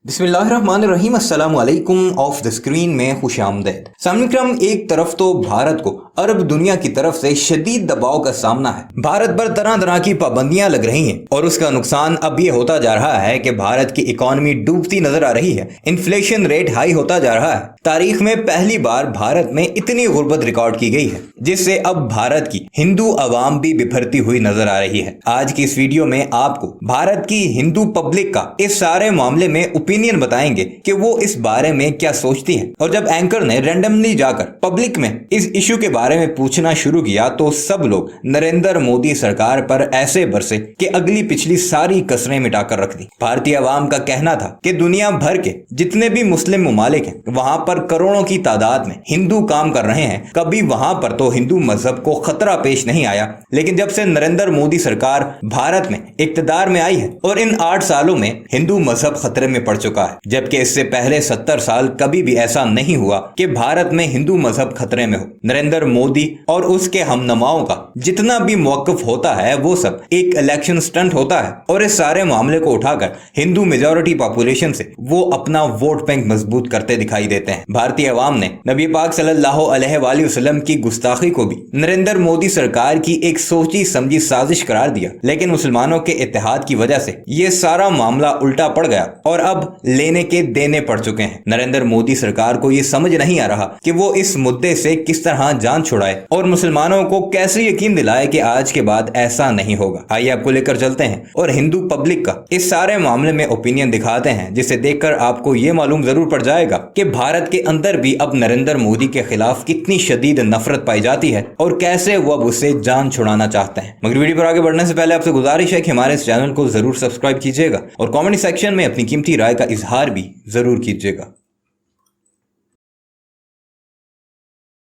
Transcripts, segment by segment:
बिस्मिल्लाहिर्रहमानिर्रहीम अस्सलाम वालेकुम। ऑफ द स्क्रीन में खुशामदीद। सामने क्रम, एक तरफ तो भारत को अरब दुनिया की तरफ से शदीद दबाव का सामना है। भारत पर तरह तरह की पाबंदियां लग रही हैं और उसका नुकसान अब ये होता जा रहा है कि भारत की इकॉनमी डूबती नजर आ रही है। इन्फ्लेशन रेट हाई होता जा रहा है। तारीख में पहली बार भारत में इतनी गुर्बत रिकॉर्ड की गई है, जिससे अब भारत की हिंदू अवाम भी बिखरती हुई नजर आ रही है। आज की इस वीडियो में आपको भारत की हिंदू पब्लिक का इस सारे मामले में ओपिनियन बताएंगे कि वो इस बारे में क्या सोचती है। और जब एंकर ने रैंडमली जाकर पब्लिक में इस इशू के बारे में पूछना शुरू किया तो सब लोग नरेंद्र मोदी सरकार पर ऐसे बरसे कि अगली पिछली सारी कसरें मिटाकर रख दी। भारतीय अवाम का कहना था कि दुनिया भर के जितने भी मुस्लिम मुमालिक हैं वहां पर करोड़ों की तादाद में हिंदू काम कर रहे हैं। कभी वहां पर तो हिंदू मजहब को खतरा पेश नहीं आया, लेकिन जब से नरेंद्र मोदी सरकार भारत में इक्तदार में आई है और इन 8 सालों में हिंदू मजहब खतरे में पड़ चुका है, जबकि इससे पहले 70 साल कभी भी ऐसा नहीं हुआ कि भारत में हिंदू मजहब खतरे में हो। नरेंद्र मोदी और उसके हमनमाओं का जितना भी मौकफ होता है वो सब एक इलेक्शन स्टंट होता है और इस सारे मामले को उठाकर हिंदू मेजॉरिटी पॉपुलेशन से वो अपना वोट बैंक मजबूत करते दिखाई देते हैं। भारतीय अवाम ने नबी पाक सल्लल्लाहु अलैहि वसल्लम की गुस्ताखी को भी नरेंद्र मोदी सरकार की एक सोची समझी साजिश करार दिया, लेकिन मुसलमानों के इत्तेहाद की वजह से ये सारा मामला उल्टा पड़ गया और अब लेने के देने पड़ चुके हैं। नरेंद्र मोदी सरकार को ये समझ नहीं आ रहा कि वो इस मुद्दे से किस तरह जान छुड़ाए और मुसलमानों को कैसे यकीन दिलाए कि आज के बाद ऐसा नहीं होगा। आइए आपको लेकर चलते हैं और हिंदू पब्लिक का इस सारे मामले में ओपिनियन दिखाते हैं, जिसे देखकर आपको ये मालूम जरूर पड़ जाएगा कि भारत के अंदर भी अब नरेंद्र मोदी के खिलाफ कितनी शदीद नफरत पाई जाती है और कैसे वो अब उससे जान छुड़ाना चाहते हैं। मगर वीडियो पर आगे बढ़ने से पहले आपसे गुजारिश है कि हमारे इस चैनल को जरूर सब्सक्राइब कीजिएगा और कमेंट सेक्शन में अपनी कीमती राय का इजहार भी जरूर कीजिएगा।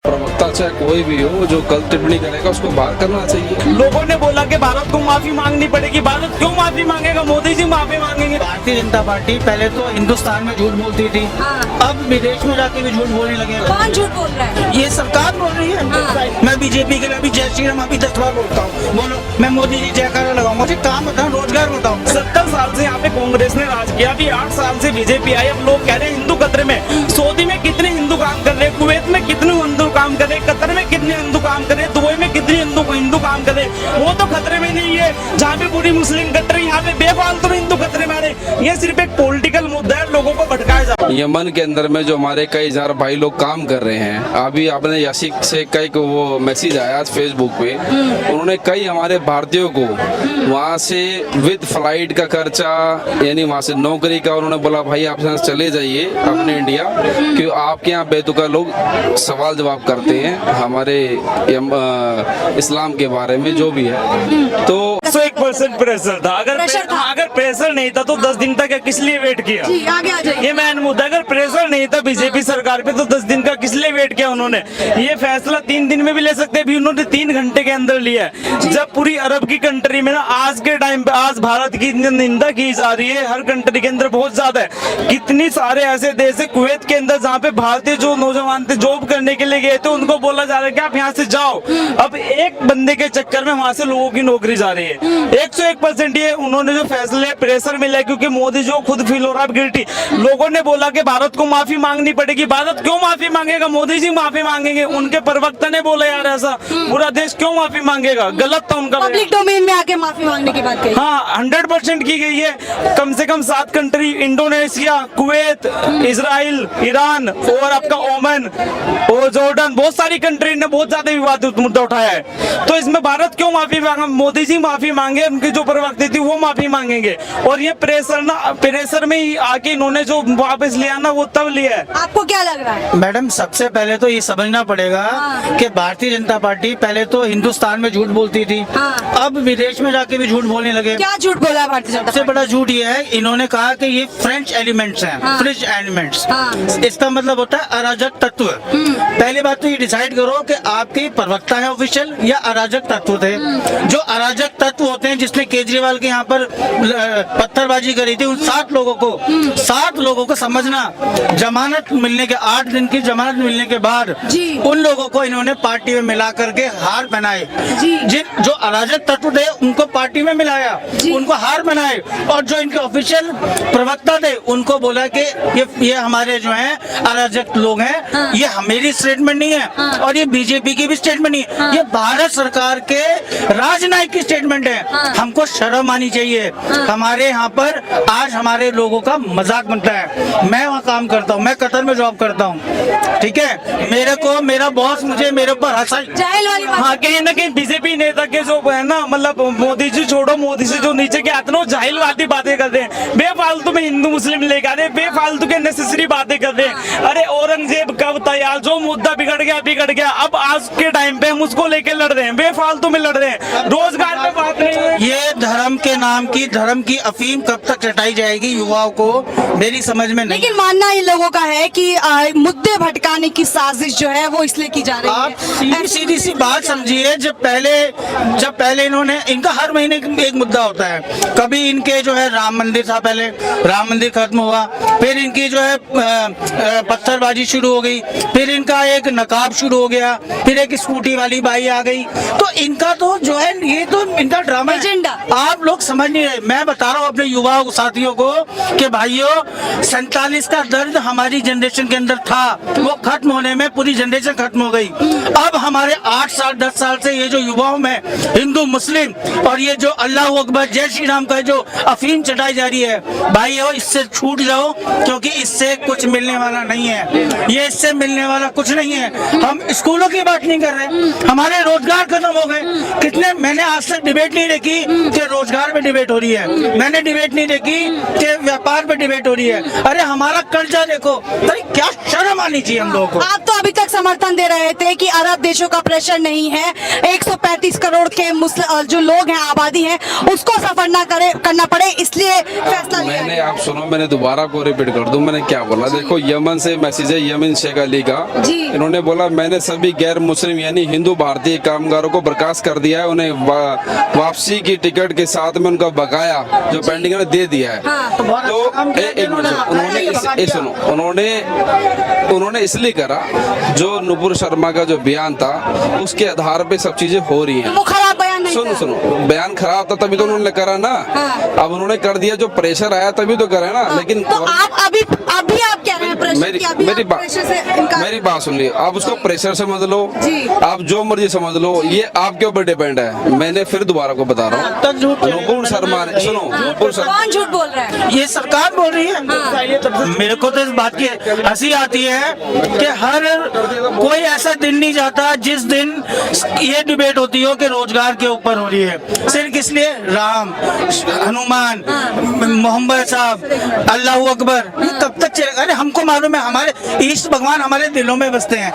प्रवक्ता चाहे कोई भी हो जो गलत टिप्पणी करेगा उसको बाहर करना चाहिए। लोगों ने बोला कि भारत को माफी मांगनी पड़ेगी। भारत क्यों माफी मांगेगा? मोदी जी माफी मांगेंगे। भारतीय जनता पार्टी पहले तो हिंदुस्तान में झूठ बोलती थी, अब विदेश में जाके भी झूठ बोलने लगे। कौन झूठ बोल रहा है? ये सरकार बोल रही है। मैं बीजेपी के लिए अभी जय श्री राम अभी 10 बार बोलता हूँ। बोलो मैं मोदी जी जयकारा लगाऊंगा। मुझे काम बताओ, रोजगार बताओ। 70 साल से यहाँ पे कांग्रेस ने राज किया, अभी 8 साल से बीजेपी आई। अब लोग कह रहे हैं हिंदू खतरे में। सऊदी में कितने हिंदू काम कर रहे हैं, कुवैत में कितने हिंदू काम कर रहे हैं, कतर में कितने हिंदू काम कर रहे हैं, दुबई में कितने हिंदू काम कर रहे हैं। वो तो खतरे में नहीं है जहाँ पे पूरी मुस्लिम कट रही, यहाँ पे बेफालतू हिंदू खतरे में आ रहे। ये सिर्फ एक पॉलिटिकल मुद्दा है, लोगों को भटकाया जा रहा है। यमन के अंदर में जो हमारे कई हजार भाई लोग काम कर रहे हैं, अभी आपने यासिक से कई को वो मैसेज आया फेसबुक पे, उन्होंने कई हमारे भारतीयों को वहाँ से विद फ्लाइट का खर्चा यानी वहाँ से नौकरी का, उन्होंने बोला भाई आप यहाँ चले जाइए अपने इंडिया, क्यों आपके यहाँ बेतुका लोग सवाल जवाब करते हैं हमारे इस्लाम के बारे में जो भी है। तो 101% प्रेशर था। अगर प्रेशर नहीं था तो 10 दिन तक किस लिए वेट किया? जी, आगे आ जाइए। ये मेन मुद्दा। अगर प्रेशर नहीं था बीजेपी सरकार पे तो 10 दिन का किस लिए वेट किया उन्होंने? ये फैसला 3 दिन में भी ले सकते भी, उन्होंने 3 घंटे के अंदर लिया है। जब पूरी अरब की कंट्री में ना आज के टाइम पे आज भारत की निंदा की जा रही है, हर कंट्री के अंदर बहुत ज्यादा है। कितनी सारे ऐसे देश है कुवैत के अंदर जहाँ पे भारतीय जो नौजवान थे जॉब करने के लिए गए थे, उनको बोला जा रहा है कि आप यहाँ से जाओ। अब एक बंदे के चक्कर में वहां से लोगों की नौकरी जा रही है। 101% ये उन्होंने जो फैसले प्रेशर मिला, क्योंकि मोदी जो खुद फील हो रहा है गिल्टी। लोगों ने बोला कि भारत को माफी मांगनी पड़ेगी। भारत क्यों माफी मांगेगा? मोदी जी माफी मांगेंगे। उनके प्रवक्ता ने बोला यार ऐसा, पूरा देश क्यों माफी मांगेगा? गलत था उनका। पब्लिक डोमेन में आके माफी मांगने की बात कही। हाँ 100% की गई है। कम से कम 7 country, Indonesia, Kuwait, Israel, Iran और आपका ओमन और जॉर्डन, बहुत सारी कंट्री ने बहुत ज्यादा विवादित मुद्दा उठाया है। तो इसमें भारत क्यों माफी मांगा? मोदी जी माफी मांगे, उनकी जो प्रवक्ता थी वो माफी मांगेंगे। और ये प्रेशर में ही आके इन्होंने जो वापस लिया ना वो तब लिया है। आपको क्या लग रहा है? मैडम सबसे पहले तो ये समझना पड़ेगा कि भारतीय जनता पार्टी पहले तो हिंदुस्तान में झूठ बोलती थी, अब विदेश में जाके भी झूठ बोलने लगे। क्या झूठ बोला है भारतीय जनता? सबसे बड़ा झूठ ये है, इन्होंने कहा कि ये फ्रेंच एलिमेंट्स हैं, फ्रेंच एलिमेंट्स। इसका मतलब होता है अराजक तत्व। पहली बात तो ये डिसाइड करो कि आपके प्रवक्ता है ऑफिशियल या अराजक तत्व थे। जो अराजक तत्व होते हैं, जिसने केजरीवाल के यहाँ पर पत्थरबाजी करी थी, उन 60 लोगों को समझ ना जमानत मिलने के 8 दिन की जमानत मिलने के बाद जी। उन लोगों को इन्होंने पार्टी में मिला करके हार पहनाए। जी। जिन जो अराजक तत्व थे उनको पार्टी में मिलाया, जी। उनको हार बनाए, और जो इनके ऑफिशियल प्रवक्ता थे उनको बोला कि ये हमारे जो हैं अराजक लोग हैं। हाँ। ये मेरी स्टेटमेंट नहीं है, हाँ। और ये बीजेपी की भी स्टेटमेंट नहीं है, हाँ। ये भारत सरकार के राजनायिक की स्टेटमेंट है। हाँ। हमको शर्म आनी चाहिए। हाँ। हमारे यहाँ पर आज हमारे लोगों का मजाक बनता है। मैं वहाँ काम करता हूँ, मैं कतर में जॉब करता हूँ, ठीक है। मेरे को मेरा बॉस मुझे मेरे ऊपर हंसा। जाहिल वाली बात। हाँ, कहीं ना कहीं बीजेपी नेता के जो है ना, मतलब मोदी जी छोड़ो, मोदी से जो नीचे के आते ना, वो जाहिलवादी बातें करते हैं, बेफालतू में हिंदू मुस्लिम लेकर आते हैं, बेफालतू के नेसेसरी बातें करते हैं। अरे औरंगजेब कब था यार, जो मुद्दा बिगड़ गया, अब आज के टाइम पे हम उसको लेके लड़ रहे हैं, बेफालतू में लड़ रहे हैं, रोजगार पे बात नहीं है। ये धर्म के नाम की धर्म की अफीम कब तक चटाई जाएगी युवाओं को, मेरी समझ में नहीं। लेकिन मानना इन लोगों का है कि मुद्दे भटकाने की साजिश जो है वो इसलिए की जा रही आप है। सीधी सी बात समझिए, जब पहले इन्होंने, इनका हर महीने एक मुद्दा होता है। कभी इनके जो है राम मंदिर था, पहले राम मंदिर खत्म हुआ, फिर इनकी जो है पत्थरबाजी शुरू हो गई, फिर इनका एक नकाब शुरू हो गया, फिर एक स्कूटी वाली बाई आ गई। तो इनका तो जो है ये तो इनका ड्रामा है। एजेंडा। आप लोग समझ नहीं रहे। मैं बता रहा हूँ अपने युवाओं साथियों को कि भाइयों 47 का दर्द हमारी जनरेशन के अंदर था, वो खत्म होने में पूरी जनरेशन खत्म हो गई। अब हमारे 8 साल 10 साल से ये जो युवाओं में हिंदू मुस्लिम और ये जो अल्लाह अकबर जय श्री राम का जो अफीम चटाई जा रही है, भाइयों इससे छूट जाओ, क्योंकि इससे कुछ मिलने वाला नहीं है। ये इससे मिलने वाला कुछ नहीं है। हम स्कूलों की बात नहीं कर रहे, हमारे रोजगार खत्म हो गए। कितने, मैंने आज तक डिबेट नहीं देखी कि रोजगार पे डिबेट हो रही है, मैंने डिबेट नहीं देखी कि व्यापार पे डिबेट हो रही है। अरे हमारा कर्जा देखो, अरे क्या शर्म आनी चाहिए हम लोगों को। आप तो अभी तक समर्थन दे रहे थे कि अरब देशों का प्रेशर नहीं है, 135 करोड़ के जो लोग हैं, आबादी है, उसको सफर ना करना पड़े, इसलिए फैसला लिया मैंने, है। आप सुनो, मैंने दोबारा को रिपीट कर दूं, मैंने क्या बोला। देखो, यमन से मैसेज है, यमन शेख अली का। जी। इन्होंने बोला मैंने सभी गैर मुस्लिम यानी हिंदू भारतीय कामगारों को बर्खास्त कर दिया है, उन्हें वापसी की टिकट के साथ में उनका बकाया जो पेंडिंग है दे दिया है। हाँ। तो एक मिनट सुनो, उन्होंने इसलिए करा, जो नुपुर शर्मा का जो बयान था उसके आधार पे सब चीजें हो रही हैं। वो खराब बयान नहीं था। सुनो, बयान खराब था तभी तो उन्होंने करा ना। हाँ। अब उन्होंने कर दिया, जो प्रेशर आया तभी तो करा ना। लेकिन तो आप अभी आप कह रहे हैं प्रेशर की, अभी आप प्रेशर से इनकार- मेरी बात सुन ली। आप उसको प्रेशर समझ लो, जी। आप जो मर्जी समझ लो, ये आपके ऊपर डिपेंड है। मैंने फिर दोबारा को बता रहा हूँ, तक झूठ नुपुर शर्मा ने, सुनो, नुपुर शर्मा, कौन झूठ बोल रहा है? ये सरकार बोल रही है। मेरे को तो इस बात की हंसी आती है कि हर कोई ऐसा दिन नहीं जाता जिस दिन ये डिबेट होती हो कि रोजगार के ऊपर हो रही है। सिर्फ इसलिए राम, हनुमान, मोहम्मद साहब, अल्लाह अकबर, ये कब तक चलेगा? अरे हमको मालूम है, हमारे ईश्वर भगवान हमारे दिलों में बसते हैं।